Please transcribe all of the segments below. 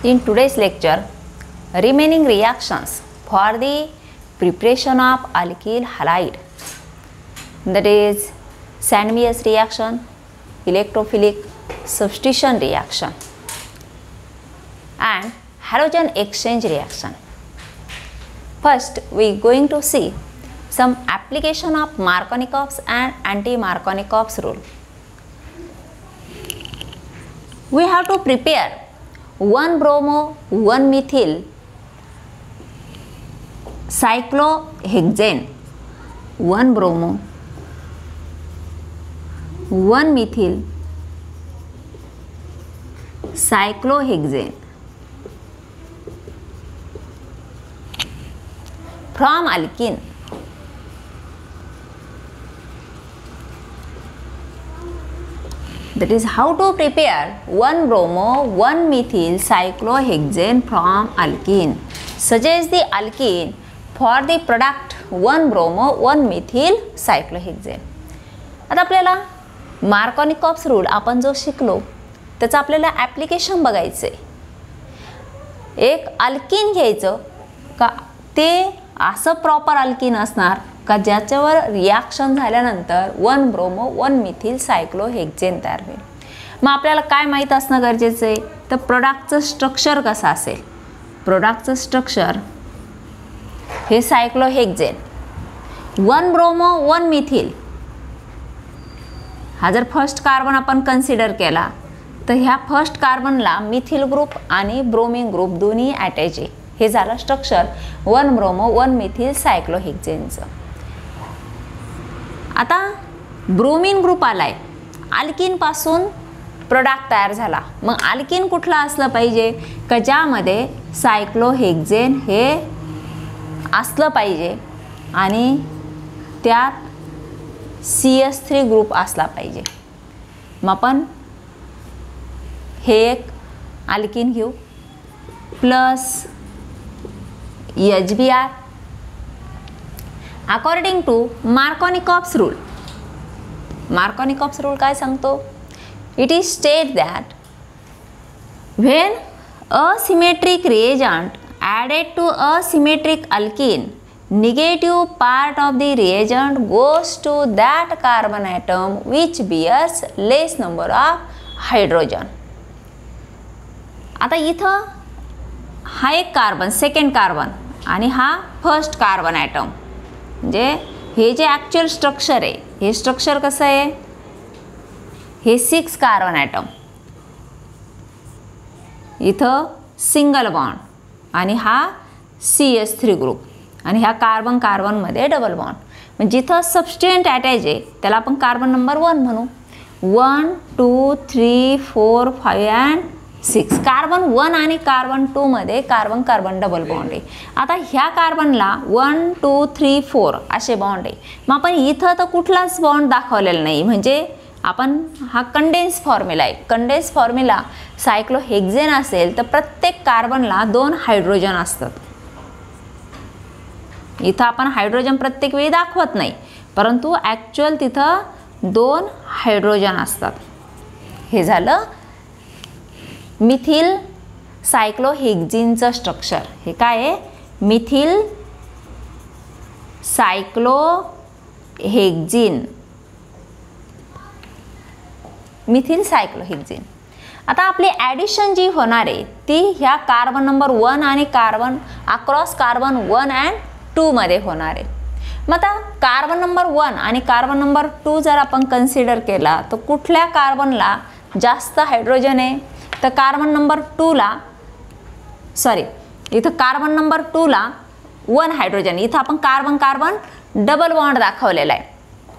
In today's lecture, remaining reactions for the preparation of alkyl halide, that is Sandmius reaction, electrophilic substitution reaction and halogen exchange reaction. First, we are going to see some application of Markovnikov's and anti-Markovnikov's rule. We have to prepare 1 bromo 1 methyl cyclohexane, 1 bromo 1 methyl cyclohexane from alkene. That is how to prepare 1 bromo 1 methyl cyclohexane from alkene. Suggest the alkene for the product 1 bromo 1 methyl cyclohexane. आता आपल्याला Markovnikov's rule आपण जो शिकलो त्याचं आपल्याला application बघायचं आहे. एक अल्कीन घ्यायचं का ते असं प्रॉपर अल्कीन असणार का ज्याच्यावर रिॲक्शन झाल्यानंतर 1 ब्रोमो 1 मिथिल सायक्लोहेक्सेन तयार होईल. मग आपल्याला काय माहीत असणं गरजेचं आहे तर प्रोडक्टचं स्ट्रक्चर कसं असेल. प्रोडक्टचं स्ट्रक्चर हे सायक्लोहेक्सेन 1 ब्रोमो 1 मिथिल हा जर फर्स्ट कार्बन आपण कन्सिडर केला तर ह्या फर्स्ट कार्बनला मिथिल ग्रुप आणि ब्रोमिन ग्रुप दोन्ही अटॅच आहे. हे झालं स्ट्रक्चर 1 ब्रोमो 1 मिथिल सायक्लोहेक्सेनचं. आता ब्रोमिन ग्रुप आलाय, अल्कीन पासून प्रोडक्ट तयार झाला. मग अल्कीन कुठला असलं पाहिजे का ज्यामध्ये सायक्लोहेक्सेन हे असलं पाहिजे आणि त्यात CH3 ग्रुप असला पाहिजे. मग आपण हे एक अल्कीन घेऊ plus HBr according to Markovnikov's rule. Markovnikov's rule काय सांगतो? It is state that when asymmetric reagent added to asymmetric alkene, negative part of the reagent goes to that carbon atom which bears less number of hydrogen. आता इथं हा एक carbon second carbon आणि हा first carbon item, म्हणजे हे जे actual structure आहे हे स्ट्रक्चर कसं आहे, हे 6 कार्बन ॲटम, इथं सिंगल बॉन्ड आणि हा CH3 ग्रुप आणि ह्या कार्बन कार्बनमध्ये डबल बॉन्ड. म्हणजे जिथं सबस्टिट्यूएंट अटॅच आहे त्याला आपण कार्बन नंबर 1 म्हणू. 1 2 3 4 5 अँड 6 कार्बन 1 आणि कार्बन 2 मध्ये कार्बन कार्बन डबल बॉन्ड आहे. आता ह्या कार्बनला 1 2 3 4 असे बॉन्ड आहे. मग आपण इथं तर कुठलाच बॉन्ड दाखवलेला नाही, म्हणजे आपण हा कंडेन्स फॉर्म्युला आहे. कंडेन्स फॉर्म्युला सायक्लोहेक्सेन असेल तर प्रत्येक कार्बनला 2 हायड्रोजन असतात. इथं आपण हायड्रोजन प्रत्येक वेळी दाखवत नाही, परंतु ॲक्च्युअल तिथं 2 हायड्रोजन असतात. हे झालं मिथिल सायक्लोहेक्झिनचं स्ट्रक्चर. हे काय आहे? मिथिल सायक्लोहेक्झिन. मिथिल सायक्लोहेक्झिन. आता आपली ॲडिशन जी होणार आहे ती ह्या कार्बन नंबर 1 आणि कार्बन अक्रॉस कार्बन 1 अँड 2 मध्ये होणार आहे. मग आता कार्बन नंबर 1 आणि कार्बन नंबर 2 जर आपण कन्सिडर केला तर कुठल्या कार्बनला जास्त हायड्रोजन आहे तर कार्बन नंबर 2ला, सॉरी इथं कार्बन नंबर 2ला 1 हायड्रोजन. इथं आपण कार्बन कार्बन डबल बॉन्ड दाखवलेला आहे,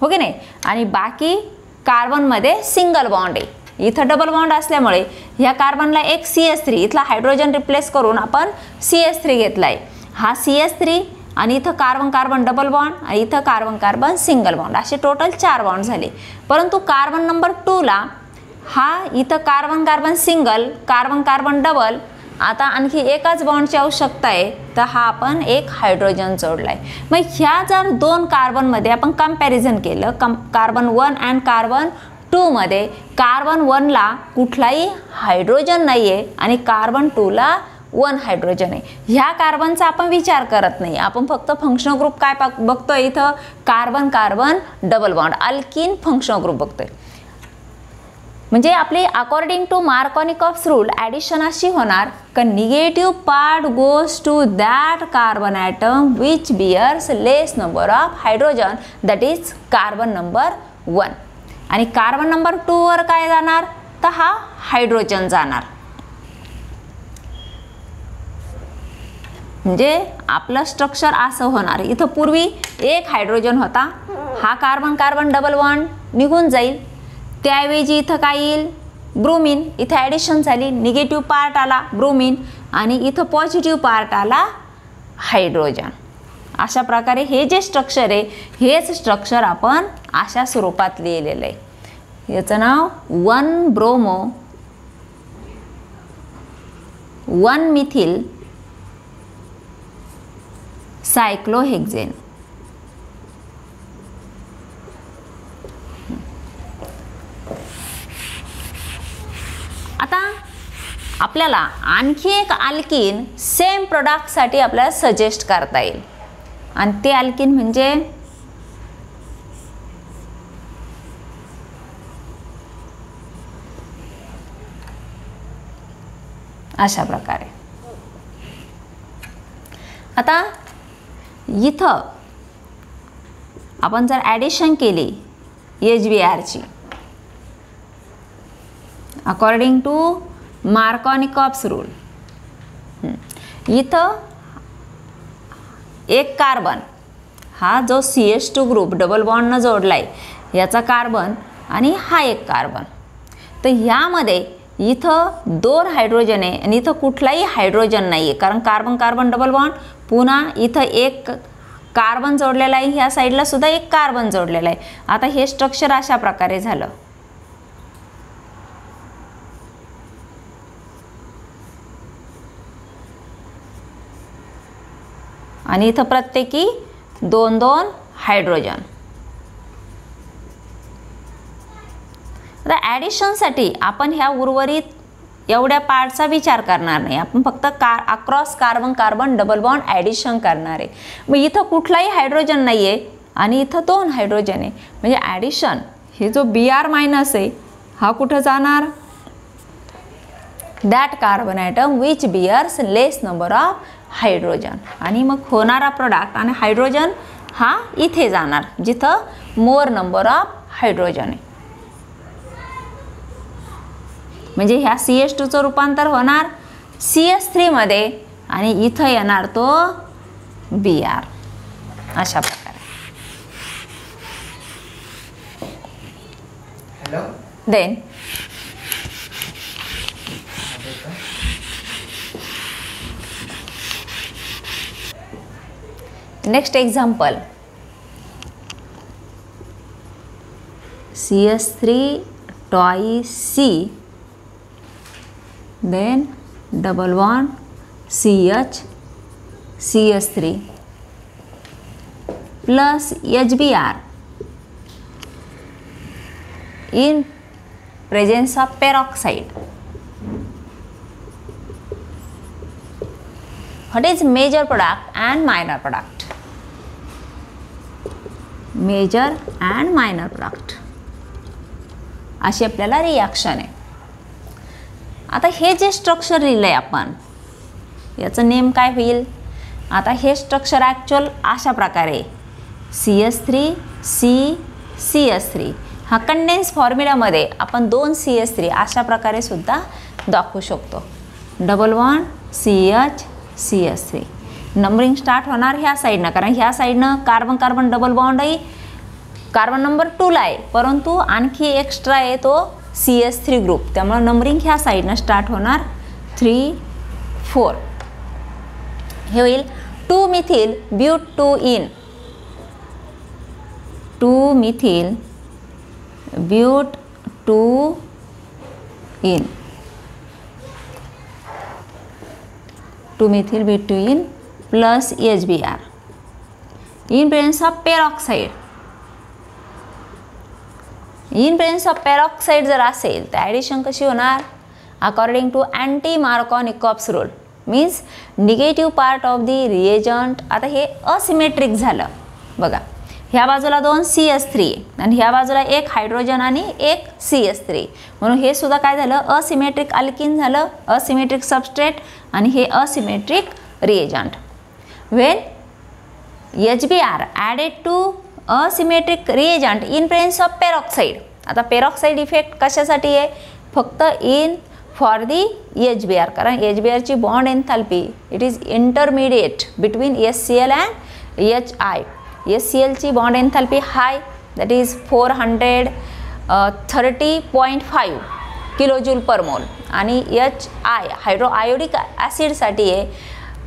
हो की नाही, आणि बाकी कार्बनमध्ये सिंगल बॉन्ड आहे. इथं डबल बॉन्ड असल्यामुळे ह्या कार्बनला एक CH3 इथला हायड्रोजन रिप्लेस करून आपण CH3 घेतला आहे. हा CH3 आणि इथं कार्बन कार्बन डबल बॉन्ड आणि इथं कार्बन कार्बन सिंगल बॉन्ड असे टोटल 4 बॉन्ड झाले. परंतु कार्बन नंबर 2ला हा इथं carbon carbon single carbon carbon double, आता आणखी एकाच बॉन्डची आवश्यकता आहे तर हा आपण एक हायड्रोजन जोडला आहे. मग ह्या जर 2 कार्बनमध्ये आपण कंपॅरिझन केलं कार्बन 1 अँड कार्बन 2मध्ये कार्बन 1ला कुठलाही हायड्रोजन नाही आहे आणि कार्बन 2ला 1 हायड्रोजन आहे. ह्या कार्बनचा आपण विचार करत नाही, आपण फक्त फंक्शनल ग्रुप काय बघतोय इथं, carbon carbon double bond alkene functional group बघतोय. म्हणजे आपली according to Markovnikov's rule addition अशी होणार का negative part goes to that carbon atom which bears less number of hydrogen, that is carbon number 1. आणि कार्बन नंबर 2वर काय जाणार, तर हा हायड्रोजन जाणार. म्हणजे आपलं स्ट्रक्चर असं होणार. इथं पूर्वी एक हायड्रोजन होता, हा कार्बन कार्बन डबल बॉन्ड निघून जाईल, त्याऐवजी इथं काय येईल, ब्रोमीन. इथं ॲडिशन झाली, निगेटिव्ह पार्ट आला ब्रोमीन आणि इथं पॉझिटिव्ह पार्ट आला हायड्रोजन. अशा प्रकारे हे जे स्ट्रक्चर आहे हेच स्ट्रक्चर आपण अशा स्वरूपात लिहिलेलं आहे. याचं नाव 1 ब्रोमो 1 मिथिल सायक्लोहेक्झेन. आता आपल्याला आणखी एक अल्किन सेम प्रोडक्टसाठी आपल्याला सजेस्ट करता येईल आणि ते अल्किन म्हणजे अशा प्रकारे. आता इथं आपण जर ॲडिशन केली HBrची अकॉर्डिंग टू मार्कोनिकॉफ्स रूल, इथं एक कार्बन हा जो CH2 ग्रुप डबल बॉन्डनं जोडला आहे याचा कार्बन आणि हा एक कार्बन, तर ह्यामध्ये इथं 2 हायड्रोजन आहे आणि इथं कुठलाही हायड्रोजन नाही आहे कारण कार्बन कार्बन डबल बॉन्ड. पुन्हा इथं एक कार्बन जोडलेला आहे, ह्या साईडला सुद्धा एक कार्बन जोडलेला आहे. आता हे स्ट्रक्चर अशा प्रकारे झालं. आणि इथं प्रत्येकी 2-2 हायड्रोजन. आता ॲडिशनसाठी आपण ह्या उर्वरित एवढ्या पार्टचा विचार करणार नाही, आपण फक्त across carbon carbon double bond addition करणार आहे. मग इथं कुठलाही हायड्रोजन नाही आहे आणि इथं 2 हायड्रोजन आहे, म्हणजे ॲडिशन हे जो Br- आहे हा कुठं जाणार, that carbon atom which bears less number of hydrogen. आणि मग होणारा प्रोडक्ट आणि हायड्रोजन हा इथे जाणार जिथं मोर नंबर ऑफ हायड्रोजन आहे. म्हणजे ह्या CH2चं रूपांतर होणार CH3 मध्ये आणि इथं येणार तो Br अशा प्रकारे. Then next example, CH3 twice C, then double bond CH CH3 plus HBr in presence of peroxide. What is major product and minor product? Major and minor product अशी आपल्याला रिॲक्शन आहे. आता हे जे स्ट्रक्चर लिहिलं आहे आपण याचं नेम काय होईल, आता हे स्ट्रक्चर ॲक्च्युअल अशा प्रकारे CH3 C CH3 हा कंडेन्स फॉर्म्युलामध्ये आपण 2 CH3 अशा प्रकारे सुद्धा दाखवू शकतो. Double bond CH CH3 numbering start होणार ह्या साईडनं कारण ह्या साईडनं कार्बन कार्बन डबल बॉन्ड आहे, कार्बन नंबर 2ला आहे परंतु आणखी एक्स्ट्रा आहे तो CH3 ग्रुप, त्यामुळे नंबरिंग ह्या साईडनं स्टार्ट होणार 3 4. हे होईल 2 methyl but 2 ene 2 methyl but 2 ene 2 methyl butene plus HBr in presence of peroxide in presence of peroxide जर असेल तर ॲडिशन कशी होणार, according to anti Markovnikov's rule, means negative part of the reagent. आता हे असिमेट्रिक झालं बघा, ह्या बाजूला 2 CH3 आणि ह्या बाजूला एक हायड्रोजन आणि एक CH3, म्हणून हे सुद्धा काय झालं, असिमेट्रिक अल्किन झालं, असिमेट्रिक सबस्ट्रेट आणि हे asymmetric reagent. When HBr added to asymmetric reagent in presence of peroxide. आता पेरॉक्साईड इफेक्ट कशासाठी आहे, फक्त इन फॉर दी HBr, कारण HBr ची bond enthalpy it is intermediate between HCl and HI. HCl ची bond enthalpy high, that is 430.5 kilojoule per mole आणि HI hydro iodic ॲसिडसाठी आहे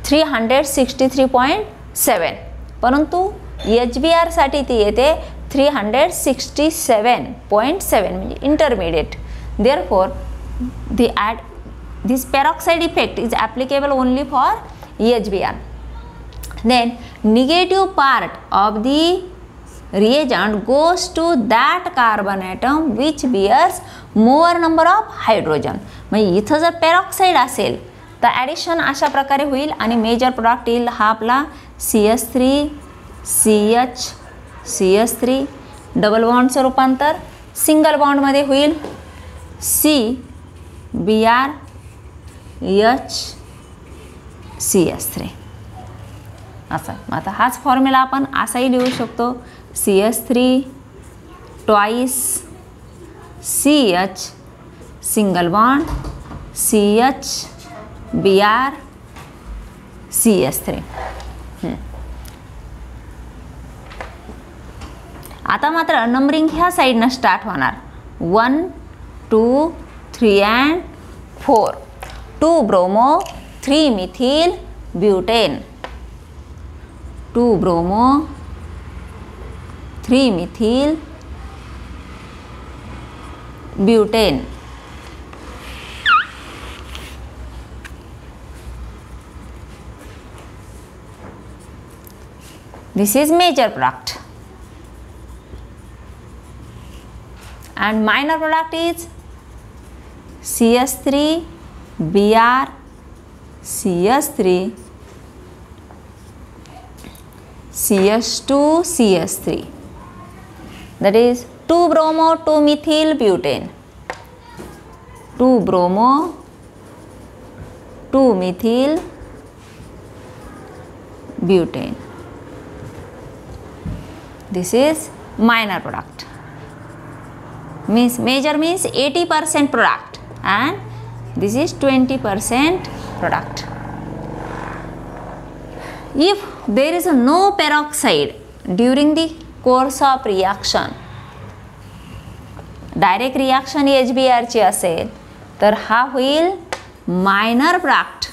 363.7, परंतु HBr साठी ती येते 367.7 म्हणजे intermediate. Therefore this peroxide effect is applicable only for HBr. Then negative part of the reagent goes to that carbon atom which bears more number of hydrogen. म्हणजे इथं जर peroxide असेल तर ॲडिशन अशा प्रकारे होईल आणि मेजर प्रोडक्ट येईल हा आपला CH3 CH CH3, डबल बॉन्डचं रूपांतर सिंगल बॉन्डमध्ये होईल CBr H CH3 असं. आता हाच फॉर्म्युला आपण असाही लिहू शकतो, CH3 twice CH single bond CH Br CH3. आता मात्र नंबरिंग ह्या साईडनं स्टार्ट होणार, 1 2 3 and 4. 2 bromo 3 methyl butane, 2 bromo 3 methyl butane. This is major product and minor product is CH3 Br CH3 CH2 CH3, that is 2 bromo 2 methyl butane, 2 bromo 2 methyl butane. This is minor product. Means major means 80% product and this is 20% product. If there is no peroxide during the course of reaction, direct reaction HBr ची असेल तर हा होईल minor product.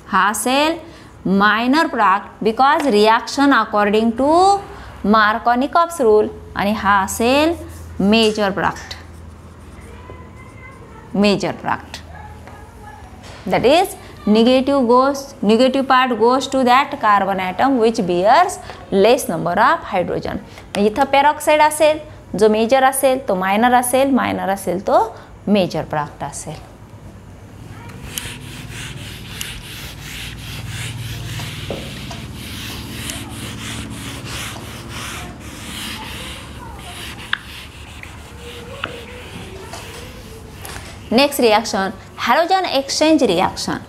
हा असेल minor product because reaction according to Markovnikov's rule आणि हा असेल major product. Major product, that is negative part goes to that carbon atom which bears less number of hydrogen. इथं पेरॉक्साईड असेल, जो मेजर असेल तो मायनर असेल, मायनर असेल तो मेजर प्रोडक्ट असेल. Next reaction, halogen exchange reaction.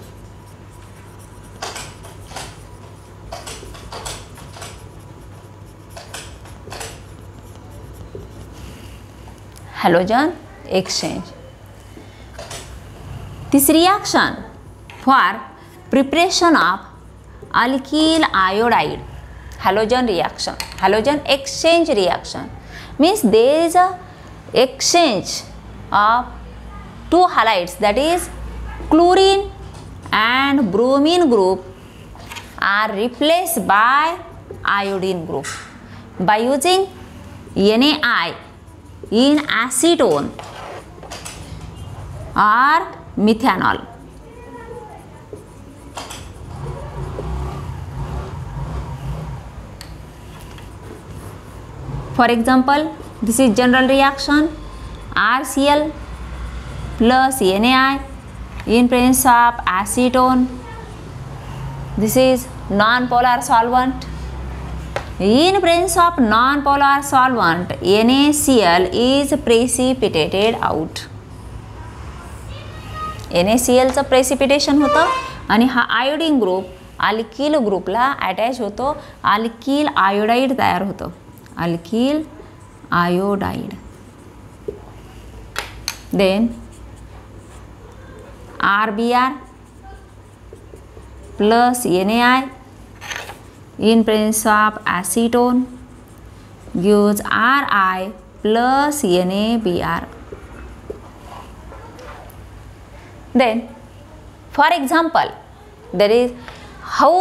Halogen exchange. This reaction for preparation of alkyl iodide, halogen reaction, halogen exchange reaction means there is a exchange of two halides, that is chlorine and bromine group are replaced by iodine group by using NaI in acetone or methanol. For example, This is general reaction. RCl plus NaI in presence of acetone. This is non-polar solvent. In presence of non-polar solvent, NaCl is precipitated out. NaCl चं precipitation होतं आणि हा iodine group alkyl ग्रुपला attach होतो. Alkyl iodide तयार होतं. Alkyl iodide. Then RBr plus NaI in presence of acetone gives Ri plus NaBr. Then for example, there is how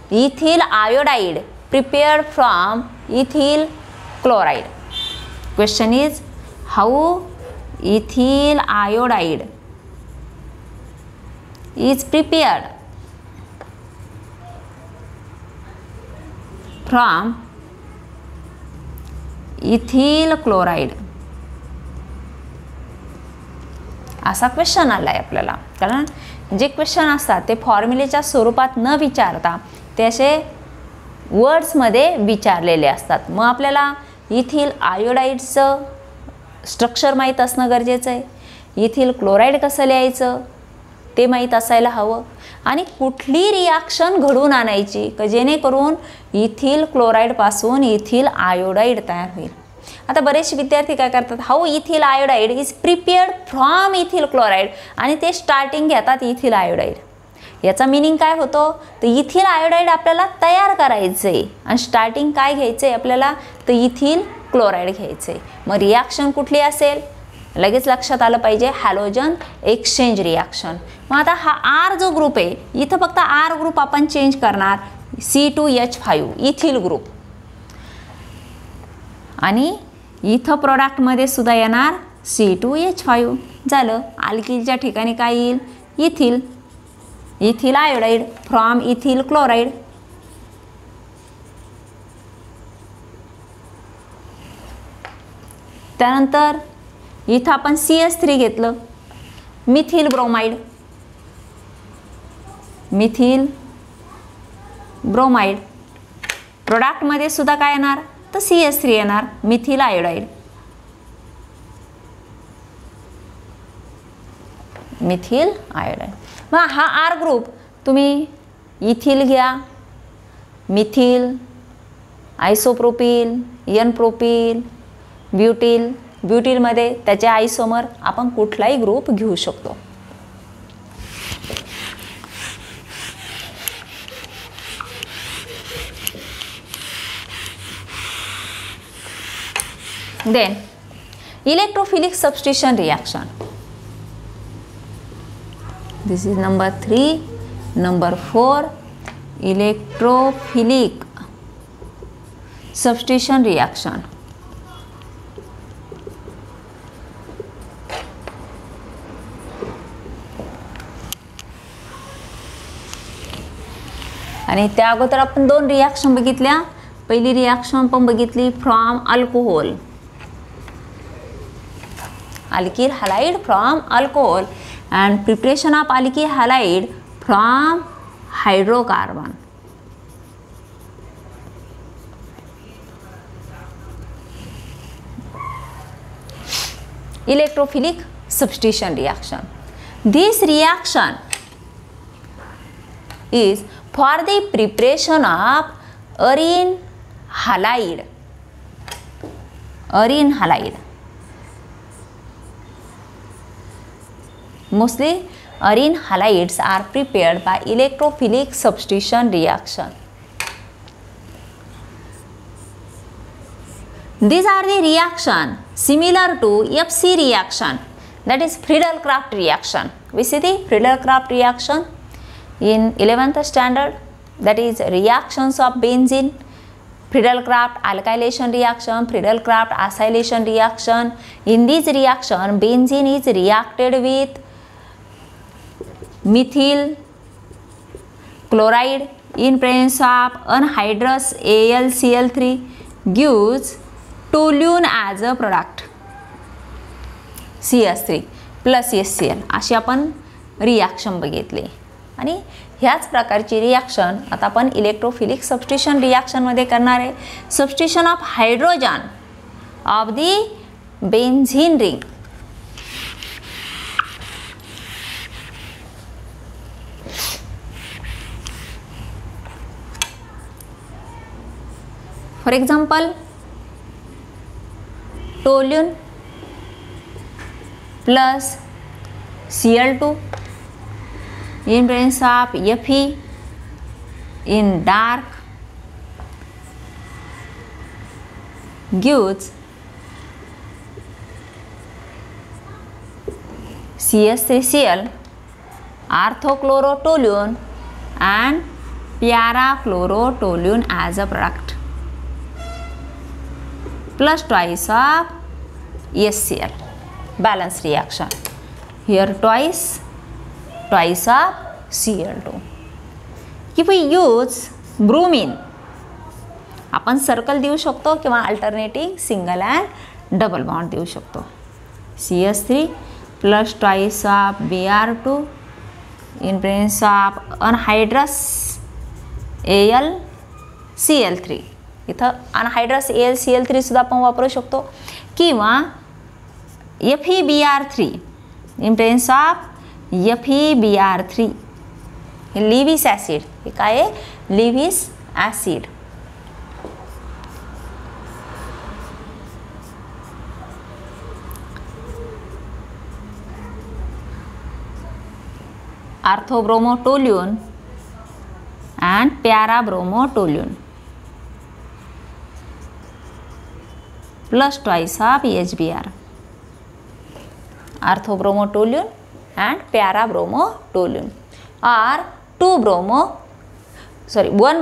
ethyl iodide prepared from ethyl chloride. Question is how ethyl iodide is prepared from ethyl chloride. असा question आलाय आपल्याला. कारण जे question असतात ते फॉर्म्युलेच्या स्वरूपात न विचारता ते असे वर्ड्समध्ये विचारलेले असतात. मग आपल्याला इथिल आयोडाईडचं स्ट्रक्चर माहीत असणं गरजेचं आहे. इथिल क्लोराईड कसं लिहायचं ते माहीत असायला हवं. आणि कुठली रिॲक्शन घडून आणायची की जेणेकरून इथिल क्लोराईडपासून इथिल आयोडाईड तयार होईल. आता बरेचसे विद्यार्थी काय करतात, how ethyl iodide is prepared from ethyl chloride आणि ते स्टार्टिंग घेतात इथिल आयोडाईड. याचा मिनिंग काय होतो, तर इथिल आयोडाईड आपल्याला तयार करायचं आहे आणि स्टार्टिंग काय घ्यायचं आहे आपल्याला, तर इथिल क्लोराईड घ्यायचं आहे. मग रिॲक्शन कुठली असेल लगेच लक्षात आलं पाहिजे, हॅलोजन एक्सचेंज रिॲक्शन. मग आता हा आर जो ग्रुप आहे इथं फक्त आर ग्रुप आपण चेंज करणार C2H5 इथिल ग्रुप आणि इथं प्रोडक्टमध्ये सुद्धा येणार C2H5. झालं. अल्किलच्या ठिकाणी काय येईल, ethyl ethyl iodide from ethyl chloride. त्यानंतर इथं आपण CS3 घेतलं, मिथिल ब्रोमाइड. मिथिल ब्रोमाइड प्रोडक्टमध्ये सुद्धा काय येणार, तर CS3 येणार, मिथिल आयोडाईड. Methyl iodide. मग हा आर ग्रुप तुम्ही इथिल घ्या, मिथिल, आयसोप्रोपिल, एन प्रोपिल, ब्युटिल. ब्युटिलमध्ये त्याचे आयसोमर आपण कुठलाही ग्रुप घेऊ शकतो. Then electrophilic substitution reaction. This is number 3. Number 4, electrophilic substitution reaction. आणि त्या अगोदर आपण दोन रिॲक्शन बघितल्या. पहिली रिॲक्शन आपण बघितली from alcohol, alkyl halide from alcohol, and preparation of alkyl halide from hydrocarbon. Electrophilic substitution reaction. This reaction is for the preparation of arene halide. Arene halide. Mostly arene halides are prepared by electrophilic substitution reaction. These are the reaction similar to FC reaction, that is Friedel-Crafts reaction. We see the Friedel-Crafts reaction in 11th standard, that is reactions of benzene, Friedel-Crafts alkylation reaction, Friedel-Crafts acylation reaction. In this reaction, benzene is reacted with methyl chloride in presence of anhydrous AlCl3 gives toluene as a product, CH3 plus HCl अशी आपण reaction बघितली. आणि ह्याच प्रकारची reaction आता आपण electrophilic substitution रिॲक्शनमध्ये करणार आहे. Substitution of hydrogen of the benzene ring. For example toluene plus Cl2 in presence of Fe in dark gives CH3Cl, orthochlorotoluene and parachlorotoluene as a product, plus twice of HCl. Balance reaction. Here twice of Cl2. If we use bromine, आपण circle देऊ शकतो किंवा alternating single and double bond देऊ शकतो. CH3 plus twice of Br2 in presence of anhydrous AlCl3. इथं अनहायड्रस AlCl3 सुद्धा आपण वापरू शकतो किंवा FeBr3 in presence of FeBr3. Lewis acid, हे काय आहे? Lewis acid. Orthobromotoluene and parabromotoluene plus twice of HBr. Orthobromotoluene and parabromotoluene or 1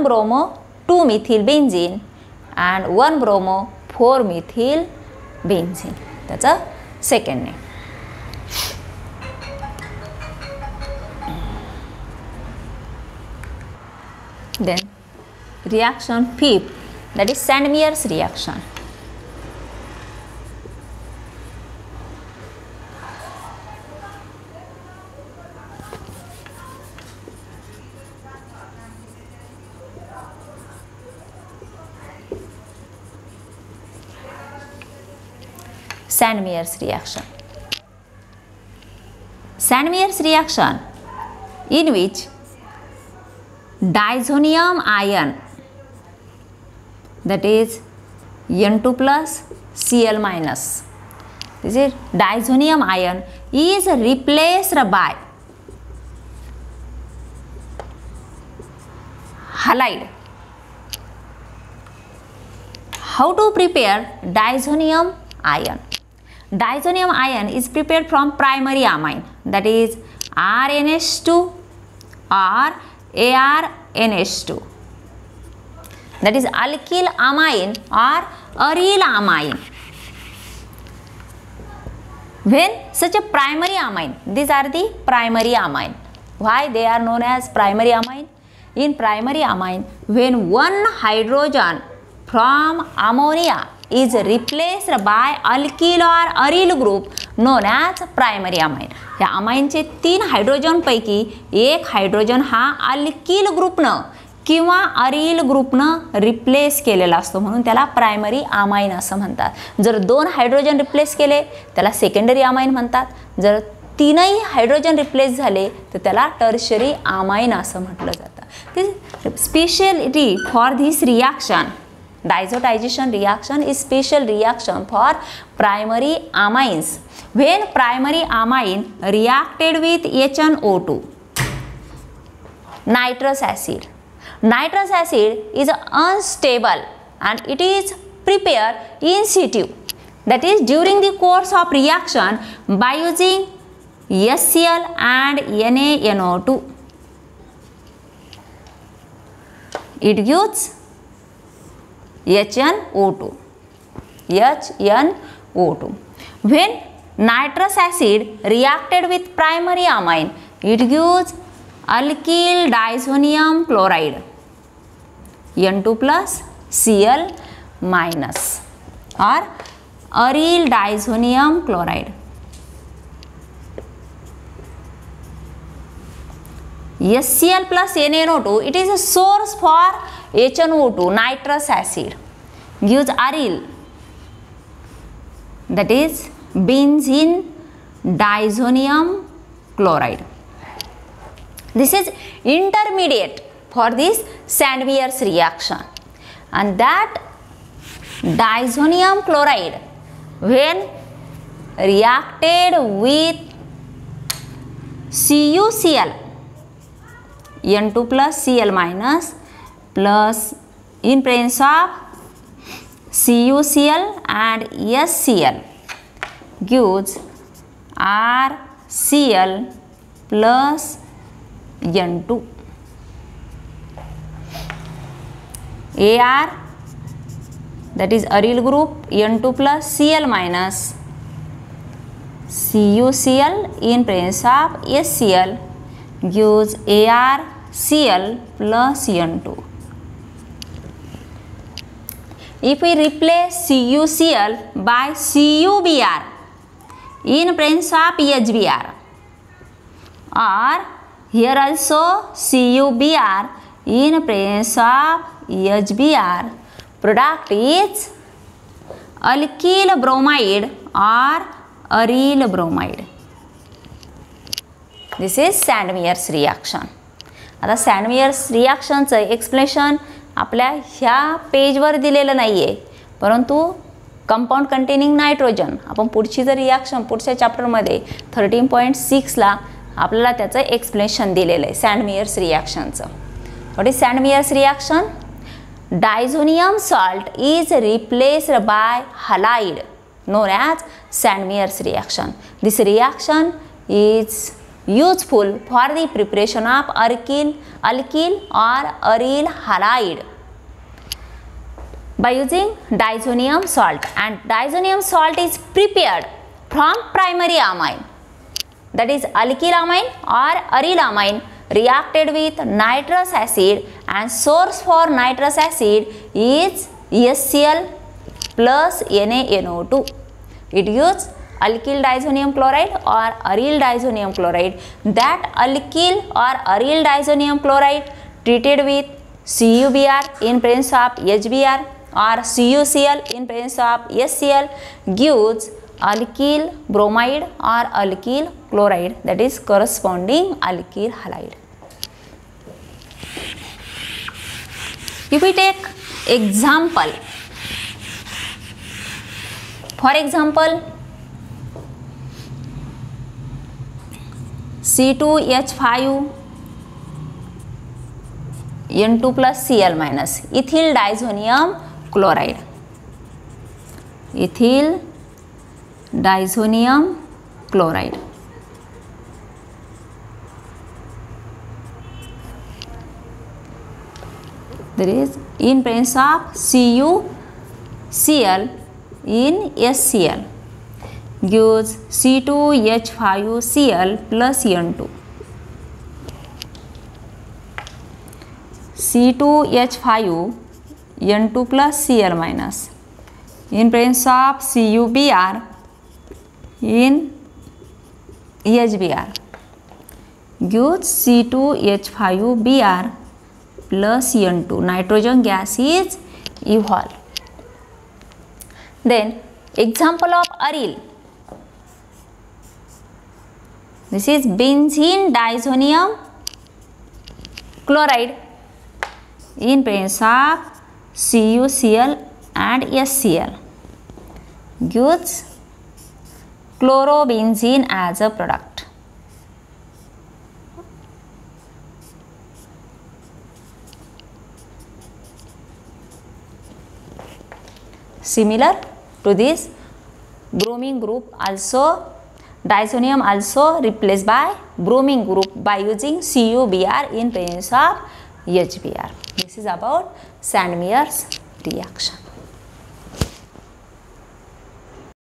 bromo 2 methyl benzene and 1 bromo 4 methyl benzene. That's a second name. Then reaction fifth, that is Sandmeyer's reaction. Sandmeyer's reaction. Sandmeyer's reaction, in which diazonium ion, that is N2 plus Cl minus, this is diazonium ion, is replaced by halide. How to prepare diazonium ion? Diazonium ion is prepared from primary amine, that is RNH2 or ARNH2, that is alkyl amine or aryl amine. When such a primary amine, these are the primary amine. Why they are known as primary amine? In primary amine, when one hydrogen from ammonia is replaced by alkyl or aryl group known as primary amine. या अमाइनचे 3 hydrogen पैकी एक hydrogen हा alkyl ग्रुपनं किंवा aril ग्रुपनं replace केलेला असतो, म्हणून त्याला primary amine असं म्हणतात. जर 2 हायड्रोजन रिप्लेस केले त्याला सेकंडरी अमाइन म्हणतात. जर 3ही हायड्रोजन रिप्लेस झाले तर त्याला टर्शरी अमाइन असं म्हटलं जातं. Specially for this reaction, diazotization reaction is special reaction for primary amines. When primary amine reacted with HNO2, nitrous acid. Nitrous acid is unstable and it is prepared in situ, that is during the course of reaction by using HCl and NaNO2. It gives HNO2. When nitrous acid reacted with primary amine, it gives alkyl diazonium chloride, N2 plus Cl minus. or aryl diazonium chloride. HCl plus NaNO2, it is a source for HNO2, nitrous acid, gives aryl, that is benzene diazonium chloride. This is intermediate for this Sandmeyer's reaction, and that diazonium chloride, when reacted with CuCl, N2 plus Cl minus plus in presence of CuCl and SCl, gives RCl plus N2. Ar, that is aryl group, N2 plus Cl minus CuCl in presence of SCl, gives ArCl plus N2. If we replace CuCl by CuBr in presence of HBr, or here also CuBr in presence of HBr, product is alkyl bromide or aryl bromide. This is Sandmeyer's reaction. आता Sandmeyer's reactionचं explanation आपल्या ह्या पेजवर दिलेलं नाही आहे, परंतु compound containing nitrogen आपण पुढची जर रिॲक्शन पुढच्या चॅप्टरमध्ये 13.6ला आपल्याला त्याचं एक्सप्लेनेशन दिलेलं आहे Sandmeyer's रिॲक्शनचं. What is Sandmeyer's reaction? Diazonium salt is replaced by halide known as Sandmeyer's reaction. This reaction is useful for the preparation of alkyl or aryl halide by using diazonium salt, and diazonium salt is prepared from primary amine, that is alkyl amine or aryl amine, reacted with nitrous acid, and source for nitrous acid is HCl plus NaNO2. It gives alkyl diazonium chloride or aryl diazonium chloride. That alkyl or aryl diazonium chloride treated with CuBr in presence of HBr or CuCl in presence of SCl gives alkyl bromide or alkyl chloride, that is corresponding alkyl halide. If we take example, for example, C2H5 N2 plus Cl minus, ethyl diazonium chloride, ethyl diazonium chloride. There is in presence of CuCl in SCl gives C2H5Cl plus N2. C2H5 N2 plus Cl minus in presence of CuBr in HBr gives C2H5Br plus N2. Nitrogen gas is evolved. Then example of aryl. This is benzene diazonium chloride in presence of CuCl and SCl gives chlorobenzene as a product. Similar to this, bromine group also, diazonium also replaced by bromine group by using CuBr in presence of HBr. This is about Sandmeyer's reaction.